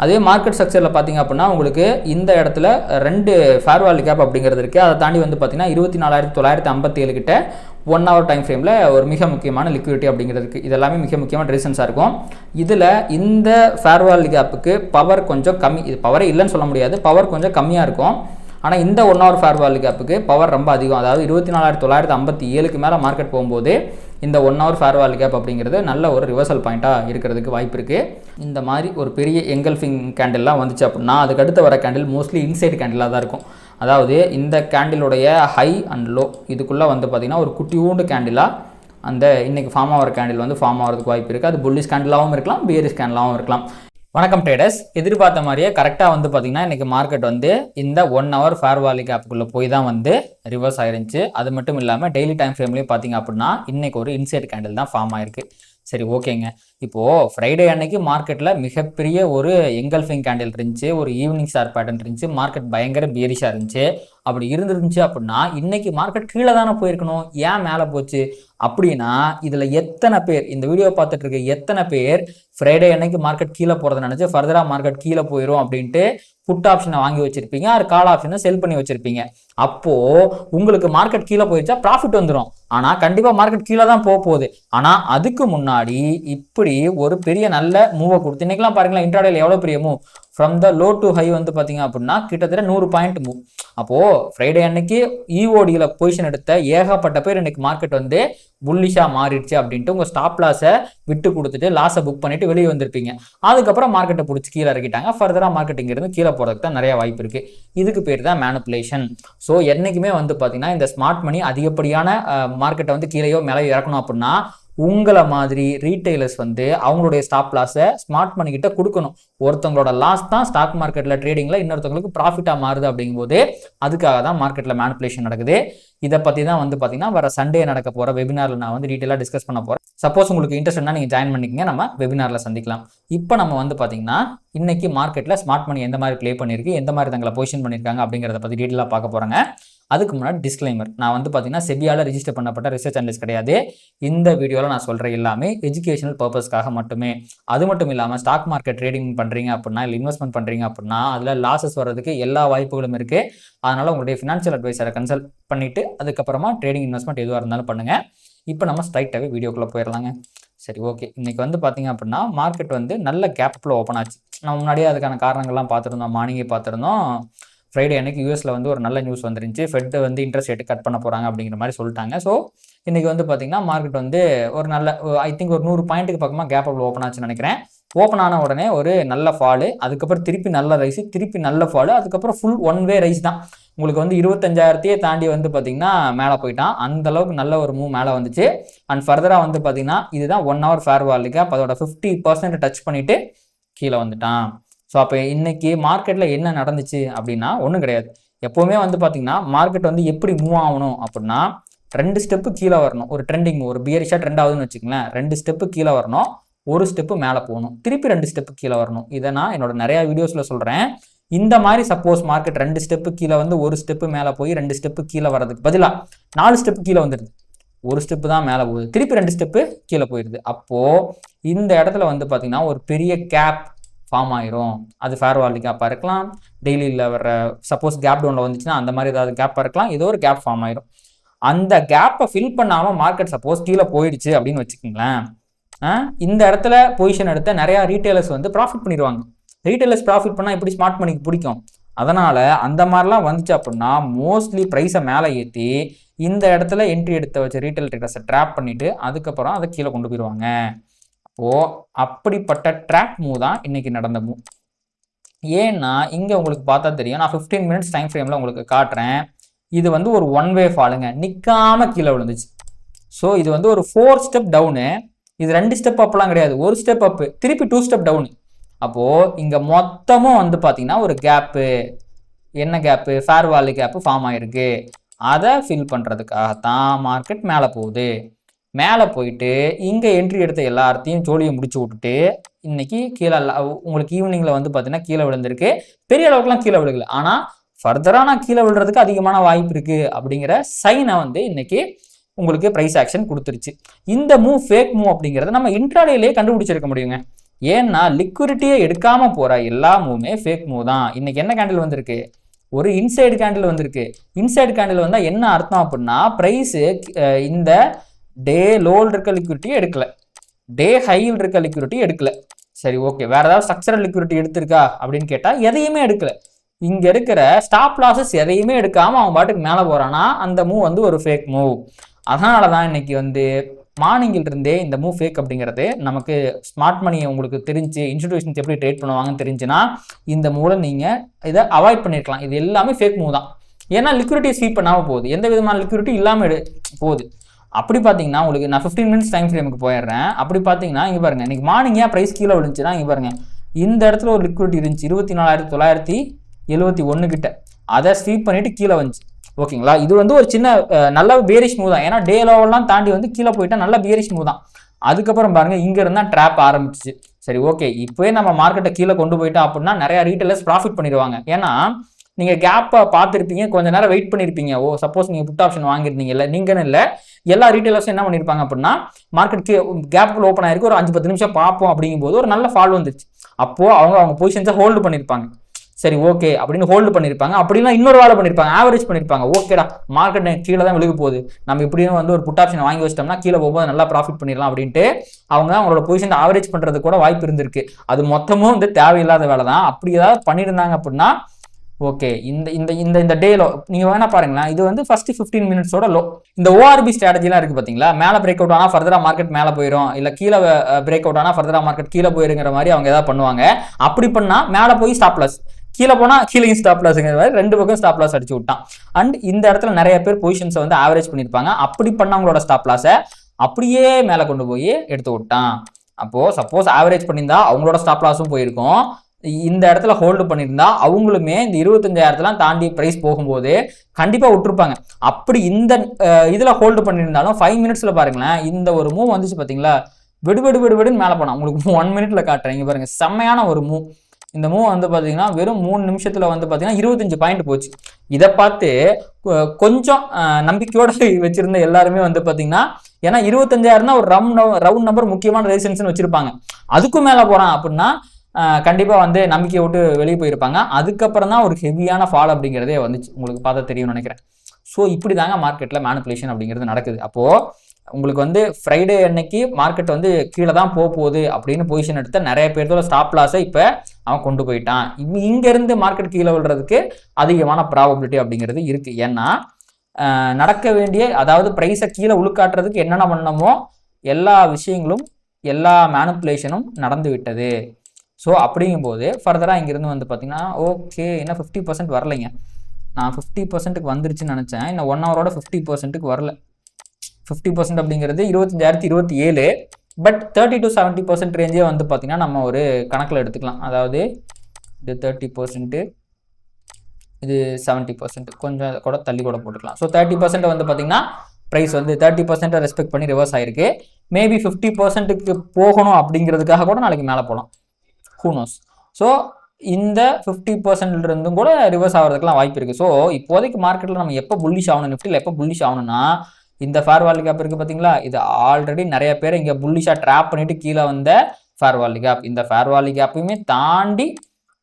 அதே மார்க்கெட் ஸ்ட்ரக்சரில் பார்த்தீங்க அப்படின்னா உங்களுக்கு இந்த இடத்துல 2 ஃபேர் வேல்யூ கேப் அப்படிங்கிறது இருக்குது. அதை தாண்டி வந்து பார்த்தீங்கன்னா 24,957 கிட்ட 1 hour டைம் ஃப்ரேமில் ஒரு மிக முக்கியமான லிக்விடிட்டி அப்படிங்கிறது இருக்குது. இது எல்லாமே மிக முக்கியமான ரீசன்ஸாக இருக்கும். இதில் இந்த ஃபேர் வேல்யூ கேப்புக்கு பவர் கொஞ்சம் கம்மி, இது பவரே இல்லைன்னு சொல்ல முடியாது, பவர் கொஞ்சம் கம்மியாக இருக்கும். ஆனால் இந்த 1 hour ஃபேர் வேல்யூ கேப்புக்கு பவர் ரொம்ப அதிகம். அதாவது 24,957க்கு மேலே மார்க்கெட் போகும்போது இந்த 1 hour ஃபேர் வேல்யூ கேப் அப்படிங்கிறது நல்ல ஒரு ரிவர்சல் பாயிண்ட்டாக இருக்கிறதுக்கு வாய்ப்பு இருக்குது. இந்த மாதிரி ஒரு பெரிய எங்கல்ஃபிங் கேண்டில்லாம் வந்துச்சு அப்படின்னா அதுக்கு அடுத்து வர கேண்டில் மோஸ்ட்லி இன்சைட் கேண்டிலாக தான் இருக்கும். அதாவது இந்த கேண்டிலுடைய ஹை அண்ட் லோ இதுக்குள்ளே வந்து பார்த்திங்கன்னா ஒரு குட்டியூண்டு கேண்டிலாக அந்த இன்றைக்கி ஃபார்ம் ஆகிற கேண்டில் வந்து ஃபார்ம் ஆகிறதுக்கு வாய்ப்பு இருக்குது. அது புல்லிஷ் கேண்டிலாகவும் இருக்கலாம், பியரிஷ் கேண்டிலாகவும் இருக்கலாம். வணக்கம் ட்ரேடர்ஸ். எதிர்பார்த்த மாதிரியே கரெக்டாக வந்து பார்த்திங்கன்னா இன்றைக்கி மார்க்கெட் வந்து இந்த 1 hour ஃபேர் வேல்யூ கேப்புக்குள்ளே போய் தான் வந்து ரிவர்ஸ் ஆயிருந்துச்சு. அது மட்டும் இல்லாமல் டெய்லி டைம் ஃப்ரேம்லேயும் பார்த்திங்க அப்படின்னா இன்றைக்கி ஒரு இன்சைட் கேண்டில் தான் ஃபார்ம் ஆயிருக்கு. சரி, ஓகேங்க. இப்போது ஃப்ரைடே அன்னைக்கு மார்க்கெட்டில் மிகப்பெரிய ஒரு எங்கல்ஃபிங் கேண்டில் இருந்துச்சு, ஒரு ஈவினிங் ஸ்டார் பேட்டர்ன் இருந்துச்சு, மார்க்கெட் பயங்கர பியரிஷாக இருந்துச்சு. அப்படி இருந்துருந்துச்சு அப்படின்னா இன்றைக்கி மார்க்கெட் கீழே தானே போயிருக்கணும், ஏன் மேலே போச்சு அப்படின்னா இதில் எத்தனை பேர் இந்த வீடியோ பார்த்துட்டு இருக்க எத்தனை பேர் ஃப்ரைடே அன்னைக்கு மார்க்கெட் கீழே போகிறத நினச்சி ஃபர்தராக மார்க்கெட் கீழே போயிடும் அப்படின்ட்டு புட் ஆப்ஷனை வாங்கி வச்சிருப்பீங்க, அது கால் ஆப்ஷனை செல் பண்ணி வச்சிருப்பீங்க. அப்போது உங்களுக்கு மார்க்கெட் கீழே போயிடுச்சா ப்ராஃபிட் வந்துடும். ஆனால் கண்டிப்பாக மார்க்கெட் கீழே தான் போக போகுது. ஆனால் அதுக்கு முன்னாடி இப்படி ஒரு பெரிய நல்ல மூவை கொடுத்து இன்றைக்கெலாம் பாருங்களேன், இன்ட்ராடேல எவ்வளோ பெரிய move from the low to high வந்து பார்த்தீங்க அப்படின்னா கிட்டத்தட்ட 100 பாயிண்ட் மூவ். அப்போது ஃப்ரைடே அன்னைக்கு இஓடியில் பொசிஷன் எடுத்த ஏகப்பட்ட பேர் இன்றைக்கி மார்க்கெட் வந்து புல்லிஷாக மாறிடுச்சு அப்படின்ட்டு உங்கள் ஸ்டாப் லாஸை விட்டு கொடுத்துட்டு லாஸை புக் பண்ணிவிட்டு வெளியே வந்திருப்பீங்க. அதுக்கப்புறம் மார்க்கெட்டை பிடிச்சி கீழே இறக்கிட்டாங்க. ஃபர்தராக மார்க்கெட்டிங் இருந்து கீழே போகிறதுக்கு தான் நிறைய வாய்ப்பு இருக்குது. இதுக்கு பேர் தான் மேனிப்புலேஷன். ஸோ என்றைக்குமே வந்து பார்த்தீங்கன்னா இந்த ஸ்மார்ட் மணி அதிகப்படியான மார்க்கெட்டை வந்து கீழேயோ மேலே இறக்கணும் அப்படின்னா உங்களை மாதிரி ரீட்டைலர்ஸ் வந்து அவங்களுடைய ஸ்டாப் லாஸை ஸ்மார்ட் மணி கிட்ட கொடுக்கணும். ஒருத்தவங்களோட லாஸ் தான் ஸ்டாக் மார்க்கெட்டில் ட்ரேடிங்கில் இன்னொருத்தவங்களுக்கு ப்ராஃபிட்டாக மாறுது. அப்படிங்கும்போது அதுக்காக தான் மார்க்கெட்டில் மேனிப்புலேஷன் நடக்குது. இதை பற்றி தான் வந்து பார்த்தீங்கன்னா வர சண்டே நடக்க போகிற வெபினாரில் நான் வந்து டீட்டெயிலாக டிஸ்கஸ் பண்ண போகிறேன். சப்போஸ் உங்களுக்கு இன்ட்ரெஸ்ட்னா நீங்கள் ஜாயின் பண்ணிக்கங்க, நம்ம வெபினாரில் சந்திக்கலாம். இப்போ நம்ம வந்து பார்த்தீங்கன்னா இன்னைக்கு மார்க்கெட்டில் ஸ்மார்ட் மணி எந்த மாதிரி ப்ளே பண்ணியிருக்கு, எந்த மாதிரி தங்களை பொசிஷன் பண்ணியிருக்காங்க அப்படிங்கிறத பற்றி டீட்டெயிலாக பார்க்க போகிறாங்க. அதுக்கு முன்னாடி டிஸ்க்ளைமர், நான் வந்து பார்த்தீங்கன்னா செபியால் ரிஜிஸ்டர் பண்ணப்பட்ட ரிசர்ச் அனலிஸ்ட் கிடையாது. இந்த வீடியோவில் நான் சொல்கிற எல்லாமே எஜுகேஷனல் பர்பஸ்க்காக மட்டுமே. அது மட்டும் இல்லாமல் ஸ்டாக் மார்க்கெட் ட்ரேடிங் பண்ணுறீங்க அப்படின்னா இல்லை இன்வெஸ்ட்மெண்ட் பண்ணுறீங்க அப்படின்னா அதில் லாஸஸ் வர்றதுக்கு எல்லா வாய்ப்புகளும் இருக்குது. அதனால் உங்களுடைய ஃபினான்ஷியல் அட்வைசரை கன்சல்ட் பண்ணிவிட்டு அதுக்கப்புறமா ட்ரேடிங் இன்வெஸ்ட்மெண்ட் எதுவாக இருந்தாலும் பண்ணுங்கள். இப்போ நம்ம ஸ்ட்ரைட்டாகவே வீடியோக்குள்ளே போயிடலாங்க. சரி, ஓகே. இன்றைக்கி வந்து பார்த்தீங்க அப்படின்னா மார்க்கெட் வந்து நல்ல கேப்பில் ஓப்பன் ஆச்சு. நம்ம முன்னாடியே அதுக்கான காரணங்கள்லாம் பார்த்துருந்தோம், மார்னிங்கே பார்த்துருந்தோம். ஃப்ரைடே அன்னைக்கு யூஎஸில் வந்து ஒரு நல்ல நியூஸ் வந்துருந்துச்சு, ஃபெட் வந்து இன்ட்ரெஸ்ட் ரேட்டு கட் பண்ண போகிறாங்க அப்படிங்கிற மாதிரி சொல்லிட்டாங்க. ஸோ இன்றைக்கி வந்து பார்த்திங்கன்னா மார்க்கெட் வந்து ஒரு நல்ல ஐ திங்க் ஒரு 100 பாயிண்ட்டுக்கு பக்கமாக கேப் அப்பில் ஓப்பன் ஆச்சுன்னு நினைக்கிறேன். ஓப்பன் ஆன உடனே ஒரு நல்ல ஃபாலு, அதுக்கப்புறம் திருப்பி நல்ல ரைஸு, திருப்பி நல்ல ஃபாலு, அதுக்கப்புறம் ஃபுல் ஒன் வே ரைஸ் தான். உங்களுக்கு வந்து 25,000 தாண்டி வந்து பார்த்திங்கன்னா மேலே போயிட்டான். அந்தளவுக்கு நல்ல ஒரு மூவ் மேலே வந்துச்சு. அண்ட் ஃபர்தராக வந்து பார்த்திங்கன்னா இதுதான் 1 hour ஃபேர் வேல்யூ கேப், அதோட 50% டச் பண்ணிவிட்டு கீழே வந்துட்டான். ஸோ அப்போ இன்றைக்கி மார்க்கெட்டில் என்ன நடந்துச்சு அப்படின்னா ஒன்றும் கிடையாது. எப்போவுமே வந்து பார்த்திங்கன்னா மார்க்கெட் வந்து எப்படி மூவ் ஆகணும் அப்படின்னா 2 ஸ்டெப்பு கீழே வரணும். ஒரு ட்ரெண்டிங் ஒரு பியரிஷாக ட்ரெண்ட் ஆகுதுன்னு வச்சுக்கங்களேன், 2 ஸ்டெப்பு கீழே வரணும், 1 ஸ்டெப்பு மேலே போகணும், திருப்பி 2 ஸ்டெப்பு கீழே வரணும். இதை நான் என்னோட நிறையா வீடியோஸில் சொல்கிறேன். இந்த மாதிரி சப்போஸ் மார்க்கெட் 2 ஸ்டெப்பு கீழே வந்து 1 ஸ்டெப்பு மேலே போய் 2 ஸ்டெப்பு கீழே வரதுக்கு பதிலாக 4 ஸ்டெப்பு கீழே வந்துடுது, 1 ஸ்டெப்பு தான் மேலே போகுது, திருப்பி 2 ஸ்டெப்பு கீழே போயிடுது. அப்போது இந்த இடத்துல வந்து பார்த்திங்கன்னா ஒரு பெரிய கேப் ஃபார்ம் ஆயிரும். அது ஃபேர் வேல்யூ கேப்பாக இருக்கலாம், டெய்லியில் வர சப்போஸ் கேப் டவுனில் வந்துச்சுன்னா அந்த மாதிரி ஏதாவது கேப்பாக இருக்கலாம், ஏதோ ஒரு கேப் ஃபார்ம் ஆயிரும். அந்த கேப்பை ஃபில் பண்ணாமல் மார்க்கெட் சப்போஸ் கீழே போயிடுச்சு அப்படின்னு வச்சுக்கோங்களேன், இந்த இடத்துல பொசிஷன் எடுத்த நிறையா ரீட்டைலர்ஸ் வந்து ப்ராஃபிட் பண்ணிடுவாங்க. ரீட்டைலர்ஸ் ப்ராஃபிட் பண்ணால் எப்படி ஸ்மார்ட் மணிக்கு பிடிக்கும். அதனால் அந்த மாதிரிலாம் வந்துச்சு அப்படின்னா மோஸ்ட்லி ப்ரைஸை மேலே ஏற்றி இந்த இடத்துல என்ட்ரி எடுத்த வச்ச ரீட்டைல் ட்ரேடர்ஸை ட்ராப் பண்ணிவிட்டு அதுக்கப்புறம் அதை கீழே கொண்டு போயிடுவாங்க. அப்படிப்பட்ட ட்ராப் மூவ் தான் இன்னைக்கு நடந்த மூவ். ஏன்னா இங்கே உங்களுக்கு பார்த்தா தெரியும், நான் 15 minutes டைம் ஃப்ரேமில் உங்களுக்கு காட்டுறேன். இது வந்து ஒரு ஒன் வே ஃபாலுங்க, நிற்காம கீழே விழுந்துச்சு. ஸோ இது வந்து ஒரு 4 ஸ்டெப் டவுனு, இது 2 ஸ்டெப் அப்லாம் கிடையாது, 1 ஸ்டெப் அப்பு, திருப்பி 2 ஸ்டெப் டவுனு. அப்போது இங்கே மொத்தமும் வந்து பார்த்தீங்கன்னா ஒரு கேப்பு, என்ன gap, fair value gap form ஆகிருக்கு. அதை ஃபில் பண்ணுறதுக்காகத்தான் மார்க்கெட் மேலே போகுது. மேலே போயிட்டு இங்கே என்ட்ரி எடுத்த எல்லாத்தையும் ஜோலியை முடிச்சு விட்டுட்டு இன்னைக்கு கீழே உங்களுக்கு ஈவினிங்கில் வந்து பார்த்தீங்கன்னா கீழே விழுந்திருக்கு. பெரிய அளவுக்குலாம் கீழே விழுகல, ஆனால் ஃபர்தராக நான் கீழே விழுறதுக்கு அதிகமான வாய்ப்பு இருக்குது அப்படிங்கிற சைனை வந்து இன்னைக்கு உங்களுக்கு ப்ரைஸ் ஆக்ஷன் கொடுத்துருச்சு. இந்த மூவ் ஃபேக் மூவ் அப்படிங்கிறத நம்ம இன்ட்ராடேலேயே கண்டுபிடிச்சிருக்க முடியுங்க. ஏன்னா லிக்விடிட்டியே எடுக்காம போற எல்லா மூவுமே ஃபேக் மூவ் தான். இன்னைக்கு என்ன கேண்டில் வந்திருக்கு, ஒரு இன்சைடு கேண்டில் வந்திருக்கு. இன்சைடு கேண்டில் வந்தா என்ன அர்த்தம் அப்படின்னா பிரைஸ் இந்த டே லோல் இருக்க லிக்விடிட்டி எடுக்கல, டே ஹையில் இருக்க லிக்விடிட்டி எடுக்கல. சரி ஓகே, வேற ஏதாவது ஸ்ட்ரக்சரல் லிக்விடிட்டி எடுத்திருக்கா அப்படின்னு கேட்டா எதையுமே எடுக்கல. இங்க இருக்கிற ஸ்டாப் லாசஸ் எதையுமே எடுக்காம அவன் பாட்டுக்கு மேல போறானா அந்த மூவ் வந்து ஒரு ஃபேக் மூவ். அதனாலதான் இன்னைக்கு வந்து மார்னிங்கில் இருந்தே இந்த மூவ் ஃபேக் அப்படிங்கிறது நமக்கு ஸ்மார்ட் மணி உங்களுக்கு தெரிஞ்சு இன்ஸ்டிடியூஷன்ஸ் எப்படி ட்ரேட் பண்ணுவாங்கன்னு தெரிஞ்சுன்னா இந்த மூவ்ல நீங்க இதை அவாய்ட் பண்ணிருக்கலாம். இது எல்லாமே ஃபேக் மூவ் தான். ஏன்னா லிக்விடிட்டி ஸ்வீப் பண்ணாம போகுது, எந்த விதமான லிக்விடிட்டி இல்லாம போகுது. அப்படி பார்த்தீங்கன்னா உங்களுக்கு நான் 15 மினிட்ஸ் டைம் ஃப்ரேமுக்கு போயிடுறேன். அப்படி பார்த்தீங்கன்னா இங்கே பாருங்க, இன்னைக்கு மார்னிங் ஏன் ப்ரைஸ் கீழே விழுந்துச்சுன்னா இங்கே பாருங்க, இந்த இடத்துல ஒரு லிக்விடிட்டி இருந்துச்சு 24,971 கிட்ட, அதை ஸ்வீப் பண்ணிட்டு கீழே வந்துச்சு. ஓகேங்களா, இது வந்து ஒரு சின்ன நல்ல பேரிஷ் மூவ் தான். ஏன்னா டே லெவல்லாம் தாண்டி வந்து கீழே போயிட்டா நல்ல பேரிஷ் மூவ் தான். அதுக்கப்புறம் பாருங்க இங்க இருந்தா ட்ராப் ஆரம்பிச்சிச்சு. சரி ஓகே, இப்போயே நம்ம மார்க்கெட்டை கீழே கொண்டு போயிட்டோம் அப்படின்னா நிறைய ரீட்டைலர்ஸ் ப்ராஃபிட் பண்ணிடுவாங்க. ஏன்னா நீங்க கேப்பை பார்த்துருப்பீங்க, கொஞ்ச நேரம் வெயிட் பண்ணிருப்பீங்க. ஓ சப்போஸ் நீங்க புட் ஆப்ஷன் வாங்கிருந்தீங்க இல்லை நீங்கன்னு இல்லை, எல்லா ரீட்டைலர்ஸும் என்ன பண்ணிருப்பாங்க அப்படின்னா மார்க்கெட் கேப் ஓப்பன் ஆயிருக்கு, ஒரு 5-10 நிமிஷம் பார்ப்போம் அப்படிங்கும் போது ஒரு நல்ல ஃபால் வந்துருச்சு. அப்போ அவங்க பொசிஷன்ஸை ஹோல்டு பண்ணிருப்பாங்க. சரி ஓகே அப்படின்னு ஹோல்டு பண்ணிருப்பாங்க. அப்படின்னா இன்னொரு வேலை பண்ணிருப்பாங்க, ஆவரேஜ் பண்ணிருப்பாங்க. ஓகேடா மார்க்கெட் கீழே தான் விழுக போகுது, நம்ம இப்படியும் வந்து ஒரு புட் ஆப்ஷன் வாங்கி வச்சிட்டோம்னா கீழே போகும்போது நல்லா ப்ராஃபிட் பண்ணிடலாம் அப்படின்ட்டு அவங்களோட பொசிஷன் ஆவரேஜ் பண்றது கூட வாய்ப்பு இருந்திருக்கு. அது மொத்தமும் வந்து தேவையில்லாத வேலை தான். அப்படி ஏதாவது பண்ணியிருந்தாங்க அப்படின்னா ஓகே, இந்த டேலோ நீங்க வேணா பாருங்களேன், இது வந்து ஃபர்ஸ்ட் 15 மினிட்ஸோட லோ. இந்த ஓஆர்பி ஸ்ட்ராட்டஜிலாம் இருக்கு பாத்தீங்களா, மேல பிரேக் அவுட் ஆனா ஃபர்தரா மார்க்கெட் மேல போயிடும், இல்ல கீழே பிரேக் அவுட் ஆனா ஃபர்தரா மார்க்கெட் கீழே போயிருங்கிற மாதிரி அவங்க ஏதாவது பண்ணுவாங்க. அப்படி பண்ணா மேல போய் ஸ்டாப் லாஸ், கீழே போனா கீழே ஸ்டாப் லாஸ்ங்கிற மாதிரி ரெண்டு பக்கம் ஸ்டாப் லாஸ் அடிச்சு விட்டான். அண்ட் இந்த இடத்துல நிறைய பேர் பொசிஷன்ஸை வந்து ஆவரேஜ் பண்ணிருப்பாங்க. அப்படி பண்ணவங்களோட ஸ்டாப் லாஸை அப்படியே மேல கொண்டு போய் எடுத்து விட்டான். அப்போ சப்போஸ் ஆவரேஜ் பண்ணியிருந்தா அவங்களோட ஸ்டாப் லாஸும் போயிருக்கும், இந்த இடத்துல ஹோல்டு பண்ணியிருந்தா அவங்களுமே இந்த 25,000 தாண்டி பிரைஸ் போகும்போது கண்டிப்பா விட்டுருப்பாங்க. அப்படி இந்த இதுல ஹோல்டு பண்ணியிருந்தாலும் 5 மினிட்ஸ்ல பாருங்களேன், இந்த ஒரு மூவ் வந்துச்சு பாத்தீங்களா, விடுன்னு மேல போனா. உங்களுக்கு 1 மினிட்ல காட்டுறேன் பாருங்க, செம்மையான ஒரு மூவ். இந்த மூவ் வந்து பாத்தீங்கன்னா வெறும் 3 நிமிஷத்துல வந்து பாத்தீங்கன்னா 25 பாயிண்ட் போச்சு. இதை பார்த்து கொஞ்சம் நம்பிக்கையோட வச்சிருந்த எல்லாருமே வந்து பாத்தீங்கன்னா, ஏன்னா 25,000 ஒரு ரவுண்ட் நம்பர் முக்கியமான ரெசிஸ்டன்ஸ் வச்சிருப்பாங்க. அதுக்கும் மேல போறான் அப்படின்னா கண்டிப்பா வந்து நம்பிக்கையை விட்டு வெளியே போயிருப்பாங்க. அதுக்கப்புறம் தான் ஒரு ஹெவியான ஃபால் அப்படிங்கிறதே வந்துச்சு, உங்களுக்கு பார்த்தா தெரியும்னு நினைக்கிறேன். ஸோ இப்படி தாங்க மார்க்கெட்ல மேனிபுலேஷன் அப்படிங்கிறது நடக்குது. அப்போ உங்களுக்கு வந்து ஃப்ரைடே அன்னைக்கு மார்க்கெட் வந்து கீழே தான் போகுது அப்படின்னு பொசிஷன் எடுத்த நிறைய பேர்த்தோட ஸ்டாப் லாஸை இப்போ அவன் கொண்டு போயிட்டான். இங்கேருந்து மார்க்கெட் கீழே விழுறதுக்கு அதிகமான ப்ராபபிலிட்டி அப்படிங்கிறது இருக்கு. ஏன்னா நடக்க வேண்டிய, அதாவது ப்ரைஸை கீழே உழுக்காட்டுறதுக்கு என்னென்ன பண்ணமோ எல்லா விஷயங்களும் எல்லா மேனிபுலேஷனும் நடந்து விட்டது. ஸோ அப்படிங்கும்போது ஃபர்தராக இங்கேருந்து வந்து பார்த்தீங்கன்னா ஓகே, இன்னும் 50% வரலைங்க. நான் 50%க்கு வந்துருச்சுன்னு நினச்சேன், இன்னும் 1 ஹவரோட 50%க்கு வரல. 50% அப்படிங்கிறது 25,027. பட் 30 to 70% ரேஞ்சே வந்து பார்த்தீங்கன்னா நம்ம ஒரு கணக்கில் எடுத்துக்கலாம். அதாவது இது 30%, இது 70%, கொஞ்சம் கூட தள்ளி கூட போட்டுக்கலாம். ஸோ 30% வந்து பார்த்தீங்கன்னா ப்ரைஸ் வந்து 30% ரெஸ்பெக்ட் பண்ணி ரிவர்ஸ் ஆயிருக்கு. மேபி 50%க்கு போகணும் அப்படிங்கிறதுக்காக கூட நாளைக்கு மேலே போகலாம், who knows. ஸோ இந்த 50% இருந்தும் கூட ரிவர்ஸ் ஆகிறதுக்குலாம் வாய்ப்பு இருக்குது. ஸோ இப்போதைக்கு மார்க்கெட்டில் நம்ம எப்போ புல்லிஷ் ஆகணும், நிஃப்டியில் எப்போ புல்லிஷ் ஆகணும்னா இந்த ஃபேர் வேல்யூ கேப் இருக்குது பார்த்தீங்களா, இது ஆல்ரெடி நிறைய பேர் இங்கே புல்லிஷாக ட்ராப் பண்ணிட்டு கீழே வந்த ஃபேர் வேல்யூ கேப். இந்த ஃபேர் வேல்யூ கேப்பையுமே தாண்டி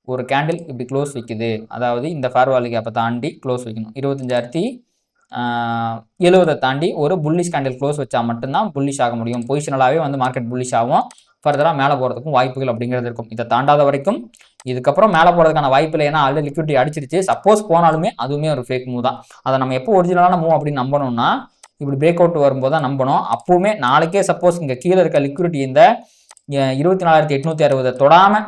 ஒரு கேண்டில் இப்படி க்ளோஸ் வைக்குது, அதாவது இந்த ஃபேர் வேல்யூ கேப்பை தாண்டி க்ளோஸ் வைக்கணும். 25,070 தாண்டி ஒரு புல்லிஷ் கேண்டில் க்ளோஸ் வச்சா மட்டும்தான் புல்லிஷ் ஆக முடியும். பொசிஷனலாகவே வந்து மார்க்கெட் புல்லிஷ் ஆகும், ஃபர்தராக மேலே போகிறதுக்கும் வாய்ப்புகள் அப்படிங்கிறது இருக்கும். இதை தாண்டாத வரைக்கும் இதுக்கப்புறம் மேலே போகிறதுக்கான வாய்ப்பு இல்லை. ஏன்னா ஆல்ரெடி லிக்விடிட்டி அடிச்சிருச்சு. சப்போஸ் போனாலுமே அதுவுமே ஒரு ஃபேக் மூவ் தான். அதை நம்ம எப்போ ஒரிஜினலான மூவ் அப்படின்னு நம்பணும்னா இப்படி பிரேக் அவுட் வரும்போது தான் நம்பணும். அப்போவுமே நாளைக்கே சப்போஸ் இங்கே கீழே இருக்க லிக்விடிட்டி இந்த 24,860 தொடாமல்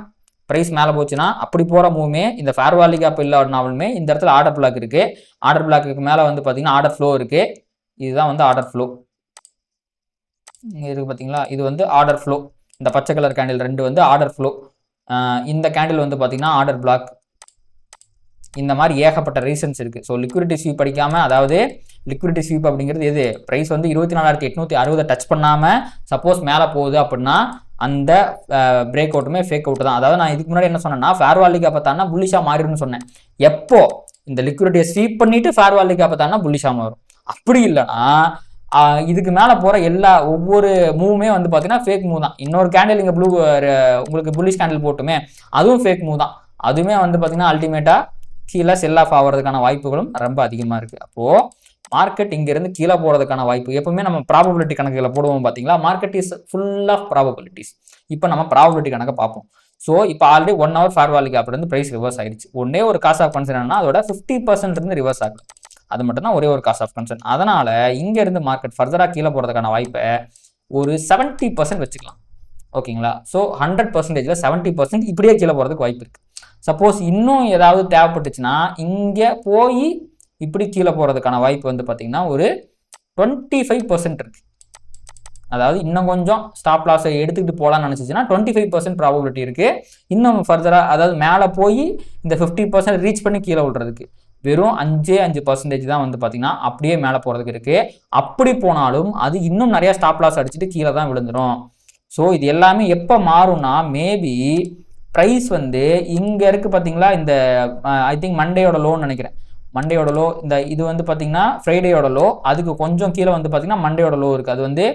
ப்ரைஸ் மேலே போச்சுன்னா அப்படி போகிற மூவுமே இந்த ஃபேர் வேல்யூ கேப் இல்லாதனாலுமே இந்த இடத்துல ஆர்டர் பிளாக் இருக்குது. ஆர்டர் பிளாக்கு மேலே வந்து பார்த்தீங்கன்னா ஆர்டர் ஃப்ளோ இருக்குது. இதுதான் வந்து ஆர்டர் ஃப்ளோ இருக்குது பார்த்தீங்களா, இது வந்து ஆர்டர் ஃப்ளோ. இந்த பச்சை கலர் கேண்டில் 2 வந்து ஆர்டர் ஃப்ளோ, இந்த கேண்டில் வந்து பார்த்தீங்கன்னா ஆர்டர் பிளாக். இந்த மாதிரி ஏகப்பட்ட ரீசன்ஸ் இருக்குது. ஸோ லிக்விடிட்டி ஸ்வீப் படிக்காமல், அதாவது லிக்விடிட்டி ஸ்வீப் அப்படிங்கிறது எது, ப்ரைஸ் வந்து 24,860 டச் பண்ணாமல் சப்போஸ் மேலே போகுது அப்படின்னா அந்த பிரேக் அவுட்டுமே ஃபேக் அவுட் தான். அதாவது நான் இதுக்கு முன்னாடி என்ன சொன்னேன்னா ஃபேர் வேல்யூ கேப்பை தானா புல்லிஷாக மாறிடும்னு சொன்னேன். எப்போ இந்த லிக்விடிட்டியை ஸ்வீப் பண்ணிட்டு ஃபேர் வேல்யூ கேப்பை தானா புல்லிஷாக மாறும். அப்படி இல்லைன்னா இதுக்கு மேலே போகிற எல்லா ஒவ்வொரு மூவுமே வந்து பார்த்தீங்கன்னா ஃபேக் மூவ் தான். இன்னொரு கேண்டில் இங்கே உங்களுக்கு புல்லிஷ் கேண்டில் போட்டுமே அதுவும் ஃபேக் மூவ் தான். அதுவுமே வந்து பார்த்தீங்கன்னா அல்டிமேட்டாக கீழே செல் ஆஃப் ஆகிறதுக்கான வாய்ப்புகளும் ரொம்ப அதிகமாக இருக்குது. அப்போது மார்க்கெட் இங்கேருந்து கீழே போகிறதுக்கான வாய்ப்பு எப்பவுமே நம்ம ப்ராபபிலிட்டி கணக்குகளை போடுவோம் பார்த்தீங்களா. Market is full of probabilities. இப்போ நம்ம ப்ராபபிலிட்டி கணக்கை பார்ப்போம். ஸோ இப்போ already 1 hour fair value gap இருந்து ப்ரைஸ் ரிவர்ஸ் ஆயிடுச்சு. ஒன்னே ஒரு காஸ்ட் ஆஃப் கன்சர்ன் என்னன்னா அதோட 50% இருந்து ரிவர்ஸ் ஆகுது. அது மட்டும் தான் ஒரே ஒரு காஸ்ட் ஆஃப் கன்சர்ன். அதனால இங்க இருந்து மார்க்கெட் ஃபர்தராக கீழே போகிறதுக்கான வாய்ப்பை ஒரு 70% வச்சுக்கலாம். ஓகேங்களா. ஸோ 100%ல 70% இப்படியே கீழே போகிறதுக்கு வாய்ப்பு இருக்கு. சப்போஸ் இன்னும் ஏதாவது தேவைப்பட்டுச்சுன்னா இங்கே போய் இப்படி கீழே போகிறதுக்கான வாய்ப்பு வந்து பார்த்தீங்கன்னா ஒரு 25% இருக்கு. அதாவது இன்னும் கொஞ்சம் ஸ்டாப் லாஸை எடுத்துக்கிட்டு போகலான்னு நினச்சிச்சுன்னா 25% ப்ராபபிலிட்டி இருக்குது. இன்னும் ஃபர்தராக அதாவது மேலே போய் இந்த 50% ரீச் பண்ணி கீழே விடுறதுக்கு வெறும் 5% தான் வந்து பார்த்தீங்கன்னா அப்படியே மேலே போகிறதுக்கு இருக்குது. அப்படி போனாலும் அது இன்னும் நிறையா ஸ்டாப் லாஸ் அடிச்சுட்டு கீழே தான் விழுந்துடும். ஸோ இது எல்லாமே எப்போ மாறும்னா மேபி ப்ரைஸ் வந்து இங்கே இருக்குது பார்த்தீங்களா. இந்த ஐ திங்க் மண்டேயோட லோன்னு நினைக்கிறேன். மண்டேயோட லோ இந்த இது வந்து பார்த்தீங்கன்னா ஃப்ரைடேயோட லோ. அதுக்கு கொஞ்சம் கீழே வந்து பார்த்தீங்கன்னா மண்டேயோட லோ இருக்குது. அது வந்து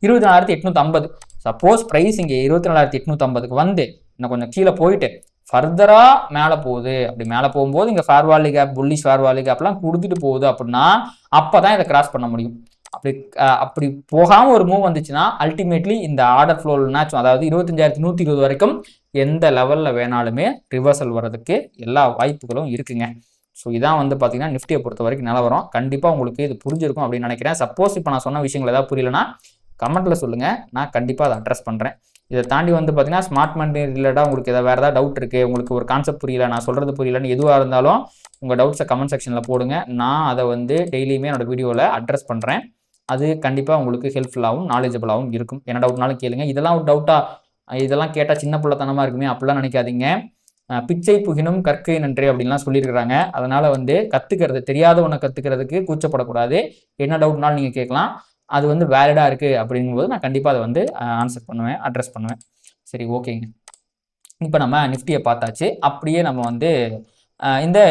24,850. சப்போஸ் ப்ரைஸ் இங்கே 24,850க்கு வந்து இன்னும் கொஞ்சம் கீழே போயிட்டு ஃபர்தராக மேலே போகுது. அப்படி மேலே போகும்போது இங்கே fair value gap bullish fair value கேப்லாம் கொடுத்துட்டு போகுது அப்படின்னா அப்போ தான் இதை கிராஸ் பண்ண முடியும். அப்படி போகாமல் ஒரு மூவ் வந்துச்சுன்னா அல்டிமேட்லி இந்த ஆர்டர் ஃப்ளோ மேட்ச் அதாவது 25,120 வரைக்கும் எந்த லெவலில் வேணாலுமே ரிவர்சல் வர்றதுக்கு எல்லா வாய்ப்புகளும் இருக்குங்க. ஸோ இதான் வந்து பார்த்தீங்கன்னா நிஃப்டியை பொறுத்த வரைக்கும் நிலவரம். கண்டிப்பாக உங்களுக்கு இது புரிஞ்சிருக்கும் அப்படின்னு நினைக்கிறேன். சப்போஸ் இப்போ நான் சொன்ன விஷயங்கள் ஏதாவது புரியலன்னா கமெண்ட்டில் சொல்லுங்கள், நான் கண்டிப்பாக அதை அட்ரஸ் பண்ணுறேன். இதை தாண்டி வந்து பார்த்தீங்கன்னா ஸ்மார்ட் மணி ரிலேட்டாக உங்களுக்கு வேறு ஏதாவது டவுட் இருக்குது, உங்களுக்கு ஒரு கான்செப்ட் புரியல, நான் சொல்கிறது புரியலன்னு எதுவாக இருந்தாலும் உங்கள் டவுட்ஸை கமெண்ட் செக்ஷனில் போடுங்க. நான் அதை வந்து டெய்லியுமே என்னோடய வீடியோவில் அட்ரஸ் பண்ணுறேன். அது கண்டிப்பாக உங்களுக்கு ஹெல்ப்ஃபுல்லாகவும் நாலேஜபிளாகவும் இருக்கும். என்ன டவுட்னாலும் கேளுங்க. இதெல்லாம் ஒரு டவுட்டாக இதெல்லாம் கேட்டால் சின்ன பிள்ளைத்தனமாக இருக்குமே அப்படிலாம் நினைக்காதீங்க. பிச்சை புகினும் கற்கை நன்றி அப்படின்லாம் சொல்லியிருக்கிறாங்க. அதனால் வந்து கற்றுக்கிறது தெரியாத ஒன்று கற்றுக்கிறதுக்கு கூச்சப்படக்கூடாது. என்ன டவுட்னாலும் நீங்கள் கேட்கலாம். அது வந்து வேலிடாக இருக்குது அப்படிங்கும்போது நான் கண்டிப்பாக அதை வந்து ஆன்சர் பண்ணுவேன், அட்ரஸ் பண்ணுவேன். சரி, ஓகேங்க. இப்போ நம்ம நிஃப்டியை பார்த்தாச்சு. அப்படியே நம்ம வந்து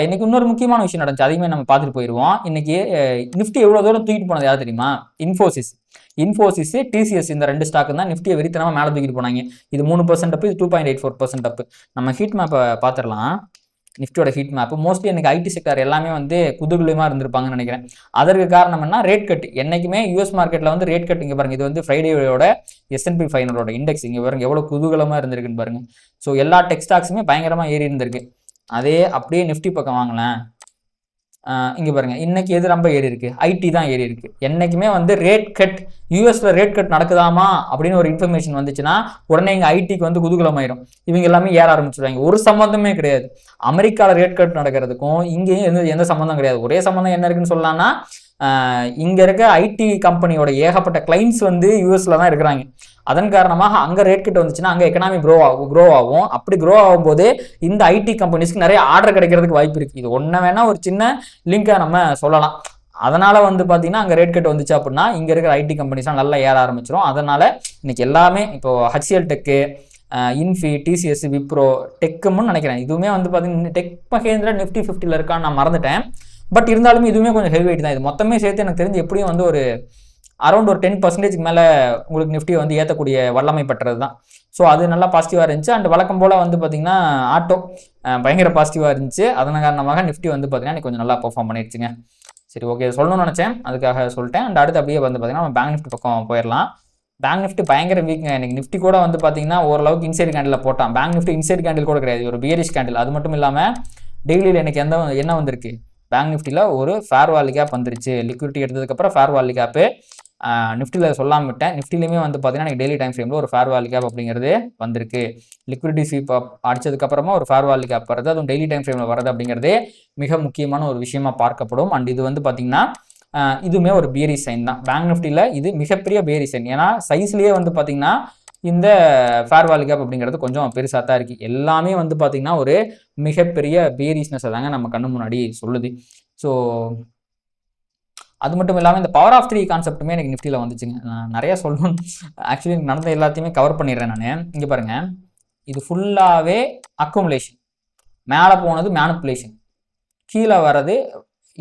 இன்னைக்கு இன்னொரு முக்கியமான விஷயம் நடந்துச்சு, அதையுமே நம்ம பார்த்துட்டு போயிடுவோம். இன்னைக்கு நிஃப்டி எவ்வளோ தூரம் தூக்கிட்டு போனது யார் தெரியுமா? இன்ஃபோசிஸ், டிசிஎஸ் இந்த 2 ஸ்டாக்கு தான் நிஃப்டியை வெறித்தனமாக மேலே தூக்கிட்டு போனாங்க. இது 3% அப்பு, இது 2.84% அப்பு. நம்ம ஹீட் மேப்பை பார்த்துடலாம். நிஃப்டியோட ஹீட் மேப் மோஸ்ட்லி எனக்கு ஐடி செக்டர் எல்லாமே வந்து குதூகலமாக இருந்திருப்பாங்கன்னு நினைக்கிறேன். அதற்கு காரணம் என்ன? Rate cut. என்றைக்குமே யூஎஸ் மார்க்கெட்டில் வந்து ரேட் கட். இங்கே பாருங்கள், இது வந்து ஃப்ரைடேயோட S&P 500 இண்டெக்ஸ். இங்கே பாருங்கள் எவ்வளோ குதூகலமாக இருந்திருக்குன்னு பாருங்கள். ஸோ எல்லா டெக் ஸ்டாக்ஸுமே பயங்கரமாக ஏறி இருந்திருக்கு. அதே அப்படியே நிஃப்டி பக்கம் வாங்கலாம். இங்கே பாருங்கள், இன்னைக்கு எது ரொம்ப ஏறி இருக்கு? ஐடி தான் ஏறி இருக்கு. என்றைக்குமே வந்து ரேட் கட், யூஎஸ்ல ரேட் கட் நடக்குதாமா அப்படின்னு ஒரு இன்ஃபர்மேஷன் வந்துச்சுன்னா உடனே இங்கே ஐடிக்கு வந்து குதூகலமாயிரும். இவங்க எல்லாமே ஏற ஆரம்பிச்சிருவாங்க. ஒரு சம்மந்தமே கிடையாது. அமெரிக்காவில் ரேட் கட் நடக்கிறதுக்கும் இங்கேயும் எந்த சம்மந்தம் கிடையாது. ஒரே சம்மந்தம் என்ன இருக்குன்னு சொல்லலாம்னா இங்கே இருக்க ஐடி கம்பெனியோட ஏகப்பட்ட கிளைண்ட்ஸ் வந்து யூஎஸ்ல தான் இருக்கிறாங்க. அதன் காரணமாக அங்கே ரேட் கட் வந்துச்சுன்னா அங்கே எக்கனாமி க்ரோ ஆகும். அப்படி க்ரோ ஆகும்போது இந்த ஐடி கம்பெனிஸ்க்கு நிறைய ஆர்டர் கிடைக்கிறதுக்கு வாய்ப்பு இருக்குது. இது ஒன்று வேணால் ஒரு சின்ன லிங்காக நம்ம சொல்லலாம். அதனால் வந்து பார்த்தீங்கன்னா அங்கே ரேட் கட் வந்துச்சு அப்படின்னா இங்கே இருக்கிற ஐடி கம்பெனிஸ்லாம் நல்லா ஏற ஆரம்பிச்சிடும். அதனால் இன்னைக்கு எல்லாமே இப்போது HCL டெக்கு, இன்ஃபி, டிசிஎஸ், விப்ரோ, டெக்குன்னு நினைக்கிறேன். இதுவுமே வந்து பார்த்தீங்கன்னா டெக் மகேந்திரா நிஃப்டி 50ல் இருக்கான்னு நான் மறந்துட்டேன். பட் இருந்தாலுமே இதுவுமே கொஞ்சம் ஹெவி வெயிட் தான். இது மொத்தமே சேர்த்து எனக்கு தெரிஞ்சு எப்படியும் வந்து ஒரு அரௌண்ட் ஒரு 10% மேலே உங்களுக்கு நிஃப்டியை வந்து ஏற்றக்கூடிய வல்லமை பெற்றது தான். ஸோ அது நல்லா பாசிட்டிவாக இருந்துச்சு. அண்ட் வழக்கம் போல் வந்து பார்த்திங்கன்னா ஆட்டோ பயங்கர பாசிட்டிவாக இருந்துச்சு. அதன் காரணமாக நிஃப்டி வந்து பார்த்திங்கன்னா கொஞ்சம் நல்லா பெர்ஃபார்ம் பண்ணிடுச்சுங்க. சரி, ஓகே, சொல்லணும்னு நினச்சேன், அதுக்காக சொல்லிட்டேன். அண்ட் அடுத்து அப்படியே வந்து பார்த்திங்கன்னா நம்ம பேங்க் நிஃப்டி பக்கம் போயிடலாம். பேங்க் நிஃப்டி பயங்கர வீக்குங்க. எனக்கு நிஃப்டி கூட வந்து பார்த்திங்கன்னா ஓரளவுக்கு இன்சைட் கேண்டில் போட்டான். பேங்க் நிஃப்டி இன்சைட் கேண்டில் கூட கிடையாது, ஒரு பியரிஷ் கேண்டில். அது மட்டும் இல்லாமல் டெய்லியில் எனக்கு என்ன வந்திருக்கு? பேங்க் நிஃப்டியில் ஒரு ஃபேர் வேல்யூ கேப் வந்துருச்சு. லிக்விடிட்டி எடுத்ததுக்கப்புறம் ஃபேர் வேல்யூ கேப்பு நிஃப்டியில் சொல்லாமல் விட்டேன். நிஃப்டிலையுமே வந்து பார்த்தீங்கன்னா எனக்கு டெய்லி டைம் ஃப்ரேமில் ஒரு ஃபேர் வேல்யூ கேப் அப்படிங்கிறது வந்திருக்கு. லிக்விடிட்டி ஸ்வீப் அடிச்சதுக்கப்புறமா ஒரு ஃபேர் வேல்யூ கேப் வருது, அதுவும் டெய்லி டைம் ஃப்ரேமில் வருது அப்படிங்கிறது மிக முக்கியமான ஒரு விஷயமா பார்க்கப்படும். அண்ட் இது வந்து பார்த்தீங்கன்னா இதுவுமே ஒரு பேரி சைன் தான். பேங்க் நிஃப்டியில் இது மிகப்பெரிய பேரி சைன். ஏன்னா சைஸ்லேயே வந்து பார்த்தீங்கன்னா இந்த ஃபேர் வேல்யூ கேப் அப்படிங்கிறது கொஞ்சம் பெருசாக தான் இருக்குது. எல்லாமே வந்து பார்த்திங்கன்னா ஒரு மிகப்பெரிய பேரிஷ்னஸ் தாங்க நம்ம கண்ணு முன்னாடி சொல்லுது. ஸோ அது மட்டும் இல்லாமல் இந்த பவர் ஆஃப் 3 கான்செப்ட்டுமே எனக்கு நிஃப்டியில் வந்துச்சுங்க. நான் நிறையா சொல்லணும், ஆக்சுவலி எனக்கு நடந்த எல்லாத்தையுமே கவர் பண்ணிடுறேன் நான். இங்கே பாருங்கள், இது ஃபுல்லாகவே அக்குமுலேஷன். மேலே போனது மேனிப்புலேஷன், கீழே வர்றது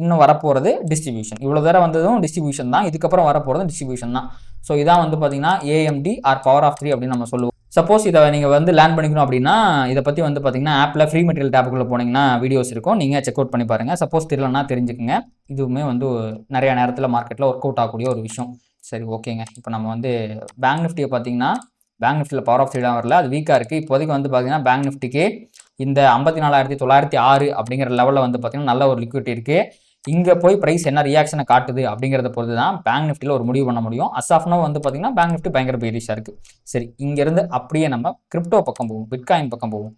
இன்னும் வரப்போகிறது டிஸ்ட்ரிபியூஷன். இவ்வளோ தூரம் வந்ததும் டிஸ்ட்ரிபியூஷன் தான், இதுக்கப்புறம் வரப்போகிறது டிஸ்ட்ரிபியூஷன் தான். ஸோ இதான் வந்து பார்த்தீங்கன்னா AMD ஆர் பவர் ஆஃப் 3 அப்படின்னு நம்ம சொல்லுவோம். சப்போஸ் இதை நீங்கள் வந்து லேர்ன் பண்ணிக்கணும் அப்படின்னா இதை பற்றி வந்து பார்த்தீங்கன்னா ஆப்பில் ஃப்ரீ மெட்டீரியல் டேப்புக்குள்ளே போனீங்கன்னா வீடியோஸ் இருக்கும், நீங்கள் செக் அவுட் பண்ணி பாருங்கள். சப்போஸ் தெரியலன்னா தெரிஞ்சுக்குங்க. இதுவுமே வந்து நிறைய நேரத்தில் மார்க்கெட்டில் ஒர்க் அவுட் ஆகக்கூடிய ஒரு விஷயம். சரி, ஓகேங்க. இப்போ நம்ம வந்து பேங்க் நிஃப்டியை பார்த்தீங்கன்னா பேங்க் நிஃப்டியில் பவர் ஆஃப் 3 வரல, அது வீக்காக இருக்குது. இப்போதைக்கு வந்து பார்த்தீங்கன்னா பேங்க் நிஃப்டிக்கு இந்த 54,906 அப்படிங்கிற லெவலில் வந்து பார்த்தீங்கன்னா நல்ல ஒரு லிக்விடிட்டி இருக்குது. இங்கே போய் ப்ரைஸ் என்ன ரியாக்ஷனை காட்டுது அப்படிங்கிறத பொறுத்து தான் பேங்க் நிஃப்டியில் ஒரு முடிவு பண்ண முடியும். அசாஃப்னோ வந்து பார்த்தீங்கன்னா பேங்க் நிஃப்டி பயங்கர பேரிஷாக இருக்குது. சரி, இங்கேருந்து அப்படியே நம்ம கிரிப்டோ பக்கம் போவோம், பிட்காயின் பக்கம் போவோம்.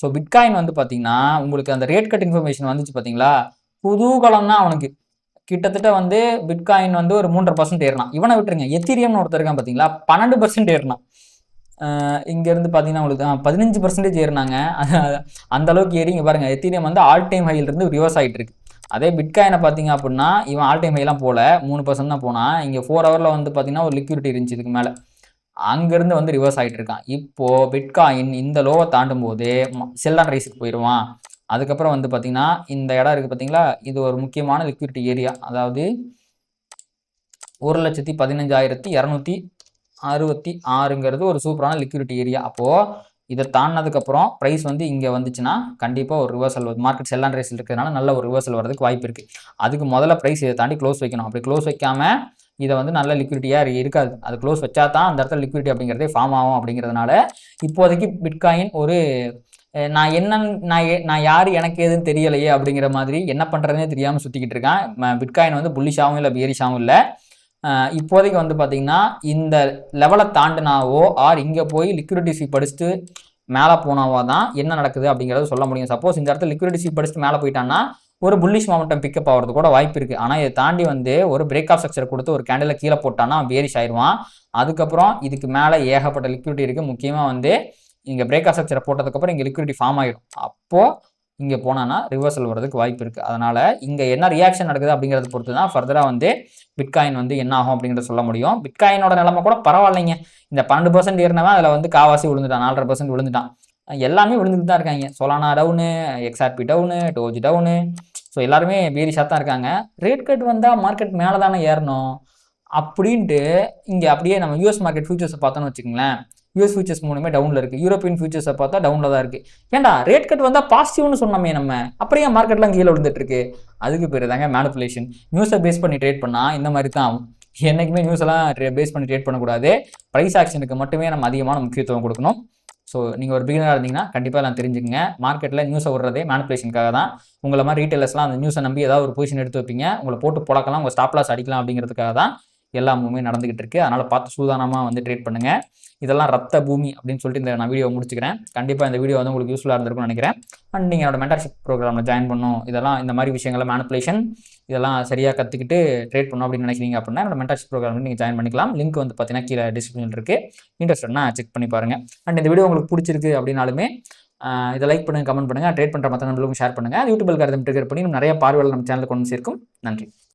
ஸோ பிட்காயின் வந்து பார்த்தீங்கன்னா உங்களுக்கு அந்த ரேட் கட் இன்ஃபர்மேஷன் வந்துச்சு பார்த்தீங்களா, குதூகலம் தான் அவனுக்கு. கிட்டத்தட்ட வந்து பிட்காயின் வந்து ஒரு 3.5% ஏறினான். இவனை விட்டுருங்க, எத்தீரியம்னு ஒருத்தர் இருக்கான் பார்த்தீங்களா, 12% ஏறினான். இங்கேருந்து பார்த்தீங்கன்னா உங்களுக்கு 15% ஏறினாங்க. அந்த அளவுக்கு ஏறி இங்கே பாருங்கள், எத்தீரியம் வந்து ஆல் டைம் ஹையிலிருந்து ரிவர்ஸ் ஆகிட்டு இருக்கு. அதே பிட்காயினை பார்த்தீங்க அப்படின்னா இவன் ஆல் டைம் ஹைலாம் போல 3% தான் போனான். இங்கே 4 ஹவரில் வந்து பார்த்தீங்கன்னா ஒரு லிக்விடிட்டி இருந்துச்சு இதுக்கு மேலே, அங்கேருந்து வந்து ரிவர்ஸ் ஆகிட்டு இருக்கான். இப்போது பிட்காயின் இந்த லோவை தாண்டும் போது செல் அண்ட் ரைஸுக்கு போயிடுவான். அதுக்கப்புறம் வந்து பார்த்தீங்கன்னா இந்த இடம் இருக்குது பார்த்தீங்களா, இது ஒரு முக்கியமான லிக்விடிட்டி ஏரியா. அதாவது 1,15,266ங்கிறது ஒரு சூப்பரான லிக்விடிட்டி ஏரியா. அப்போது இதை தாண்டினதுக்கப்புறம் ப்ரைஸ் வந்து இங்கே வந்துச்சுன்னா கண்டிப்பாக ஒரு ரிவர்சல் வருது. மார்க்கெட் செல் அண்ட் ரைஸில் இருக்கிறதுனால நல்ல ஒரு ரிவர்சல் வரதுக்கு வாய்ப்பு இருக்குது. அதுக்கு முதல்ல ப்ரைஸ் இதை தாண்டி க்ளோஸ் வைக்கணும். அப்படி க்ளோஸ் வைக்காமல் இதை வந்து நல்ல லிக்விடிட்டியாக இருக்காது. அது க்ளோஸ் வச்சா தான் அந்த இடத்துல லிக்விடிட்டி அப்படிங்கிறதே ஃபார்ம் ஆகும். அப்படிங்கிறதுனால இப்போதைக்கு பிட்காயின் ஒரு நான் யார் எனக்கு எதுன்னு தெரியலையே அப்படிங்கிற மாதிரி என்ன பண்ணுறதுனே தெரியாமல் சுற்றிக்கிட்டு இருக்கான். பிட்காயின் வந்து புல்லிஷாகவும் இல்லை பேரிஷாகவும் இல்லை. இப்போதைக்கு வந்து பார்த்தீங்கன்னா இந்த லெவலை தாண்டினாவோ ஆர் இங்கே போய் லிக்விடிட்டி சீப் படிச்சுட்டு மேலே போனாவோ தான் என்ன நடக்குது அப்படிங்கிறத சொல்ல முடியும். சப்போஸ் இந்த இடத்துல லிக்விடிட்டி சீப் படிச்சுட்டு மேலே போயிட்டான்னா ஒரு புல்லிஷ் மொமெண்டம் பிக்கப் ஆகிறது கூட வாய்ப்பு இருக்குது. ஆனால் இதை தாண்டி வந்து ஒரு பிரேக் ஆஃப் ஸ்ட்ரக்சர் கொடுத்து ஒரு கேண்டில் கீழே போட்டான்னா பேரிஷ் ஆயிடுவான். அதுக்கப்புறம் இதுக்கு மேலே ஏகப்பட்ட லிக்விடிட்டி இருக்குது. முக்கியமாக வந்து இங்கே பிரேக் ஆஃப் ஸ்ட்ரக்சரை போட்டதுக்கப்புறம் இங்கே லிக்விடிட்டி ஃபார்ம் ஆகிடும். அப்போது இங்கே போனான்னா ரிவர்சல் வரதுக்கு வாய்ப்பு இருக்குது. அதனால் இங்கே என்ன ரியாக்ஷன் நடக்குது அப்படிங்கிறத பொறுத்து தான் ஃபர்தராக வந்து பிட்காயின் வந்து என்ன ஆகும் அப்படிங்கிறத சொல்ல முடியும். பிட்காயினோட நிலைமை கூட பரவாயில்லைங்க. இந்த 12% ஏறினவன் அதில் வந்து காவாசி விழுந்துட்டான், 4.5% விழுந்துட்டான். எல்லாமே விழுந்துட்டு தான் இருக்காங்க. Solana down, XRP down, Doge down. So எல்லாருமே பேரிஷாக தான் இருக்காங்க. ரேட் கட் வந்தால் மார்க்கெட் மேலே தானே ஏறணும் அப்படின்ட்டு இங்கே அப்படியே நம்ம யூஎஸ் மார்க்கெட் ஃபியூச்சர்ஸை பார்த்தோன்னு வச்சுக்கோங்களேன். யூஎஸ் ஃபியூச்சர்ஸ் மூணுமே டவுனில் இருக்குது. யூரோப்பியன் ஃபியூச்சர்ஸை பார்த்தா டவுனில் தான் இருக்குது. ஏன்டா ரேட் கட் வந்தால் பாசிட்டிவ்னு சொன்னோமே நம்ம, அப்படியே மார்க்கெட்லாம் கீழே விழுந்துட்டு இருக்கு. அதுக்கு பேர் தாங்க மேனிப்புலேஷன். நியூஸை பேஸ் பண்ணி ட்ரேட் பண்ணால் இந்த மாதிரி தான் ஆகும். என்றைக்குமே நியூஸ் எல்லாம் பேஸ் பண்ணி ட்ரேட் பண்ணக்கூடாது. ப்ரைஸ் ஆக்ஷனுக்கு மட்டுமே நம்ம அதிகமான முக்கியத்துவம் கொடுக்கணும். ஸோ நீங்கள் ஒரு பிகினராக இருந்தீங்கன்னா கண்டிப்பாக எல்லாம் தெரிஞ்சுக்கங்க. மார்க்கெட்டில் நியூஸை விடுறதே மேனிப்புலேஷனுக்காக தான். உங்களை மாதிரி ரீட்டைலர்ஸ்லாம் அந்த நியூஸை நம்பி ஏதாவது ஒரு பொசிஷன் எடுத்து வைப்பீங்க, உங்களை போட்டு புழக்கலாம், உங்கள் ஸ்டாப் லாஸ் அடிக்கலாம் அப்படிங்கிறதுக்காக தான் எல்லாமே நடந்துகிட்டு இருக்குது. அதனால் பார்த்து சூதானமாக வந்து ட்ரேட் பண்ணுங்கள். இதெல்லாம் ரத்த பூமி அப்படின்னு சொல்லிட்டு இந்த நான் வீடியோ முடிச்சுக்கிறேன். கண்டிப்பாக இந்த வீடியோ வந்து உங்களுக்கு யூஸ்ஃபுல்லாக இருந்திருக்கும்னு நினைக்கிறேன். அண்ட் நீங்கள் என்னோட மென்டர்ஷிப் ப்ரோக்ராமில் ஜாயின் பண்ணணும், இதெல்லாம் இந்த மாதிரி விஷயங்களை மேனிப்புலேஷன் இதெல்லாம் சரியாக கற்றுக்கிட்டு ட்ரேட் பண்ணணும் அப்படின்னு நினைக்கிறீங்க அப்படின்னா என்னோட மென்டர்ஷிப் ப்ரோக்ராம் நீங்கள் ஜாயின் பண்ணிக்கலாம். லிங்க் வந்து பார்த்தீங்கன்னா கீழே டிஸ்கிரிப்ஷன் இருக்குது. இன்ட்ரெஸ்ட்னா செக் பண்ணி பாருங்கள். அண்ட் இந்த வீடியோ உங்களுக்கு பிடிச்சிருக்கு அப்படின்னாலுமே இதை லைக் பண்ணுங்கள், கமெண்ட் பண்ணுங்கள், ட்ரேட் பண்ணுற மற்ற நண்பர்களுக்கும் ஷேர் பண்ணுங்கள். யூடியூபில் கருத்து ட்ரிகர் பண்ணி நிறைய பார்வையாளர் நம்ம சேனலுக்கு கொண்டு சேர்க்கும். நன்றி.